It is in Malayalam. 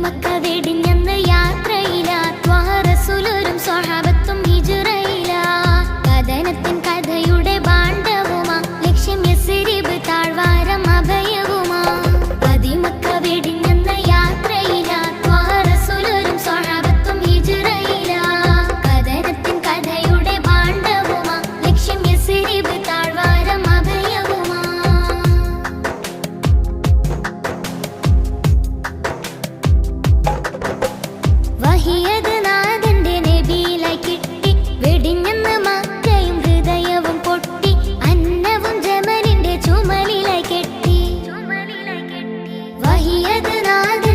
മക്ക വെടിഞ്ഞന്ന് യാത്രയില ത്വാഹ റസൂലും സ്വഹാബത്തും ഹിജ്റയില കഥനത്തിൻ കഥയുടെ ഭാണ്ഡവുമാ ലക്ഷ്യം യസ്രിബ് താഴ്വാരം അഭയവുമാ മക്ക വെടിഞ്ഞന്ന് യാത്രയില ത്വാഹ റസൂലും സ്വഹാബത്തും ഹിജ്റയില കഥനത്തിൻ കഥയുടെ ഭാണ്ഡവുമാ ലക്ഷ്യം യസ്രിബ് താഴ്വാരം അഭയവുമാ വഹിയത് നാഥന്റെ നബിയിലായി കിട്ടി വെടിഞ്ഞെന്ന് മക്കയും ഹൃദയവും പൊട്ടി അന്നവും ജമലിന്റെ ചുമലിലായി കെട്ടി വഹിയത് നാഥൻ